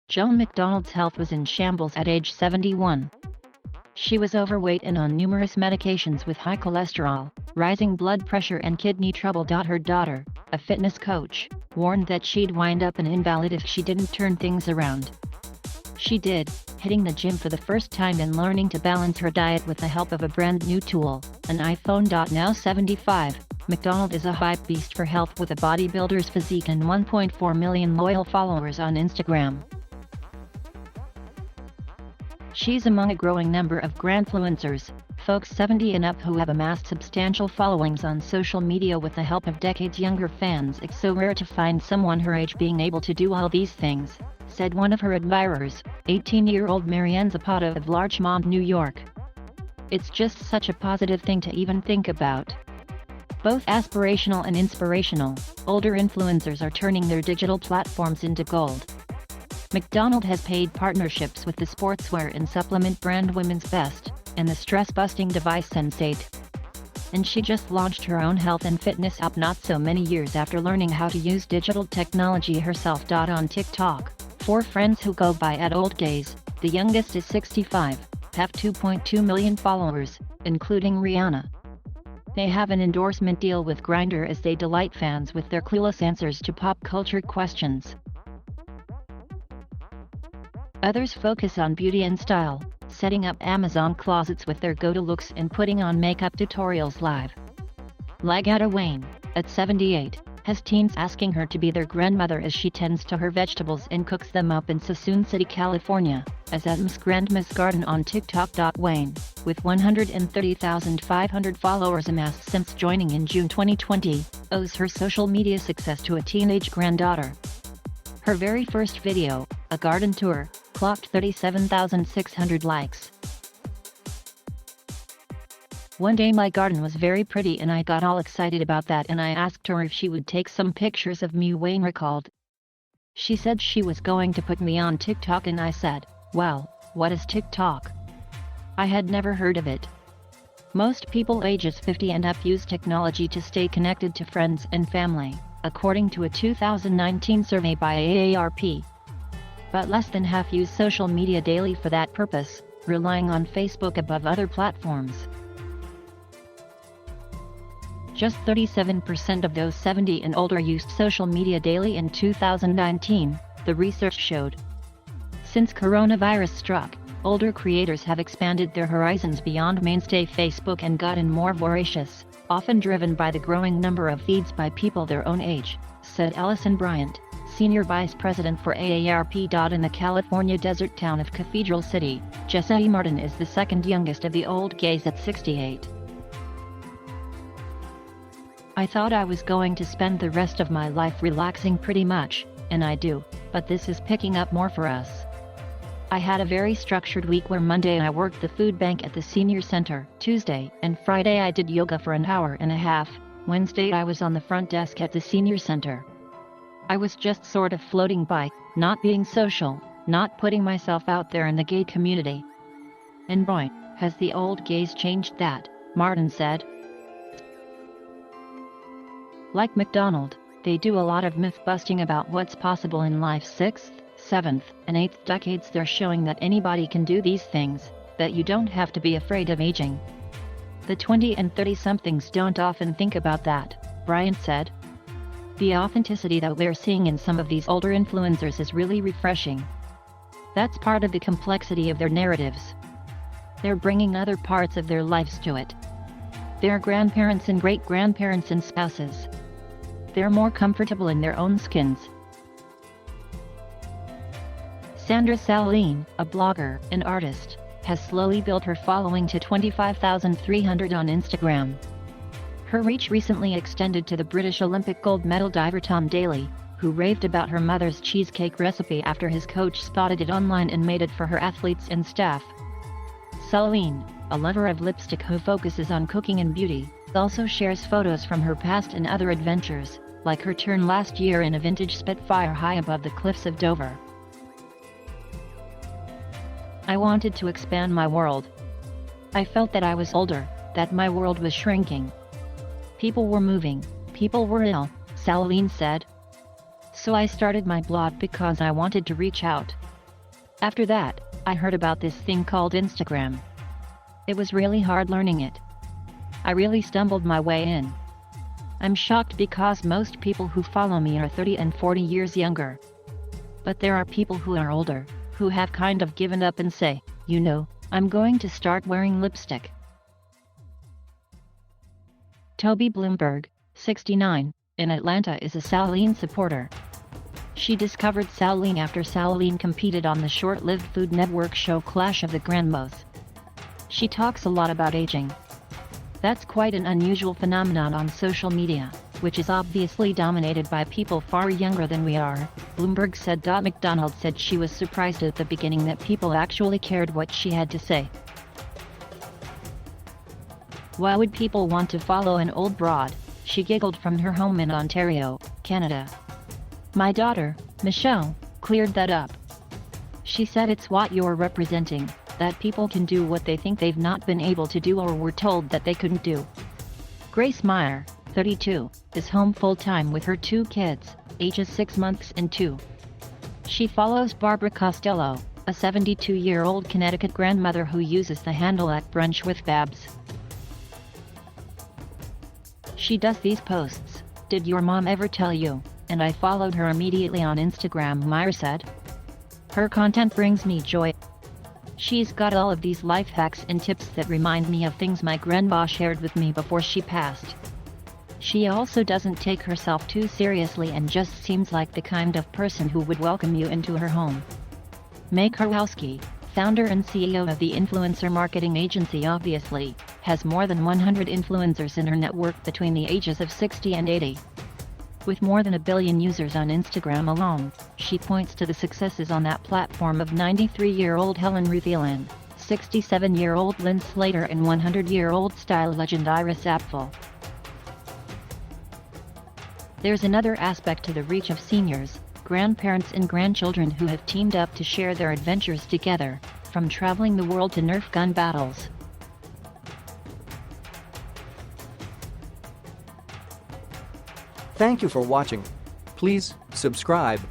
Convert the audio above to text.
Joan MacDonald's health was in shambles at age 71. She was overweight and on numerous medications with high cholesterol, rising blood pressure and kidney trouble. Her daughter, a fitness coach, warned that she'd wind up an invalid if she didn't turn things around. She did, hitting the gym for the first time and learning to balance her diet with the help of a brand new tool, an iPhone.Now 75. MacDonald is a hype beast for health with a bodybuilder's physique and 1.4 million loyal followers on Instagram. She's among a growing number of grandfluencers, folks 70 and up who have amassed substantial followings on social media with the help of decades younger fans. It's so rare to find someone her age being able to do all these things, said one of her admirers, 18-year-old Marianne Zapata of Larchmont, New York. It's just such a positive thing to even think about. Both aspirational and inspirational, older influencers are turning their digital platforms into gold. MacDonald has paid partnerships with the sportswear and supplement brand Women's Best, and the stress-busting device Sensate. And she just launched her own health and fitness app not so many years after learning how to use digital technology herself. On TikTok, 4 friends who go by @oldgaze, the youngest is 65, have 2.2 million followers, including Rihanna. They have an endorsement deal with Grindr as they delight fans with their clueless answers to pop culture questions. Others focus on beauty and style, setting up Amazon closets with their go-to looks and putting on makeup tutorials live. Lagata Wayne, at 78, has teens asking her to be their grandmother as she tends to her vegetables and cooks them up in Sassoon City, California, as at Miss Grandma's Garden on TikTok. Wayne, with 130,500 followers amassed since joining in June 2020, owes her social media success to a teenage granddaughter. Her very first video, a garden tour, clocked 37,600 likes. One day my garden was very pretty and I got all excited about that and I asked her if she would take some pictures of me, Wayne recalled. She said she was going to put me on TikTok and I said, well, what is TikTok? I had never heard of it. Most people ages 50 and up use technology to stay connected to friends and family, according to a 2019 survey by AARP. But less than half use social media daily for that purpose, relying on Facebook above other platforms. Just 37% of those 70 and older used social media daily in 2019, the research showed. Since coronavirus struck, older creators have expanded their horizons beyond mainstay Facebook and gotten more voracious, often driven by the growing number of feeds by people their own age, said Allison Bryant, Senior Vice President for AARP. In the California desert town of Cathedral City, Jesse Martin is the second youngest of the old gays at 68. I thought I was going to spend the rest of my life relaxing pretty much, and I do, but this is picking up more for us. I had a very structured week where Monday I worked the food bank at the senior center, Tuesday and Friday I did yoga for an hour and a half, Wednesday I was on the front desk at the senior center. I was just sort of floating by, not being social, not putting myself out there in the gay community. And boy, has the old gays changed that, Martin said. Like MacDonald, they do a lot of myth-busting about what's possible in life's 6th, 7th, and 8th decades. They're showing that anybody can do these things, that you don't have to be afraid of aging. The 20 and 30-somethings don't often think about that, Bryant said. The authenticity that we're seeing in some of these older influencers is really refreshing. That's part of the complexity of their narratives. They're bringing other parts of their lives to it. Their grandparents and great-grandparents and spouses. They're more comfortable in their own skins. Sandra Saline, a blogger and artist, has slowly built her following to 25,300 on Instagram. Her reach recently extended to the British Olympic gold medal diver Tom Daley, who raved about her mother's cheesecake recipe after his coach spotted it online and made it for her athletes and staff. Saline, a lover of lipstick who focuses on cooking and beauty, also shares photos from her past and other adventures, like her turn last year in a vintage Spitfire high above the cliffs of Dover. I wanted to expand my world. I felt that I was older, that my world was shrinking. People were moving, people were ill, Saline said. So I started my blog because I wanted to reach out. After that, I heard about this thing called Instagram. It was really hard learning it. I really stumbled my way in. I'm shocked because most people who follow me are 30 and 40 years younger. But there are people who are older, who have kind of given up and say, you know, I'm going to start wearing lipstick. Toby Bloomberg, 69, in Atlanta is a Saline supporter. She discovered Saline after Saline competed on the short-lived Food Network show Clash of the Grandmas. She talks a lot about aging. That's quite an unusual phenomenon on social media, which is obviously dominated by people far younger than we are, Bloomberg said. MacDonald said she was surprised at the beginning that people actually cared what she had to say. Why would people want to follow an old broad? She giggled from her home in Ontario, Canada. My daughter, Michelle, cleared that up. She said it's what you're representing, that people can do what they think they've not been able to do or were told that they couldn't do. Grace Meyer, 32, is home full-time with her 2 kids, ages 6 months and 2. She follows Barbara Costello, a 72-year-old Connecticut grandmother who uses the handle at brunch with Babs. She does these posts. Did your mom ever tell you? And I followed her immediately on Instagram, Meyer said. Her content brings me joy. She's got all of these life hacks and tips that remind me of things my grandma shared with me before she passed. She also doesn't take herself too seriously and just seems like the kind of person who would welcome you into her home. Meg Karwowski, founder and CEO of the influencer marketing agency Obviously, has more than 100 influencers in her network between the ages of 60 and 80. With more than 1 billion users on Instagram alone, she points to the successes on that platform of 93-year-old Helen Ruthilan, 67-year-old Lynn Slater and 100-year-old style legend Iris Apfel. There's another aspect to the reach of seniors, grandparents and grandchildren who have teamed up to share their adventures together, from traveling the world to Nerf gun battles. Thank you for watching. Please subscribe.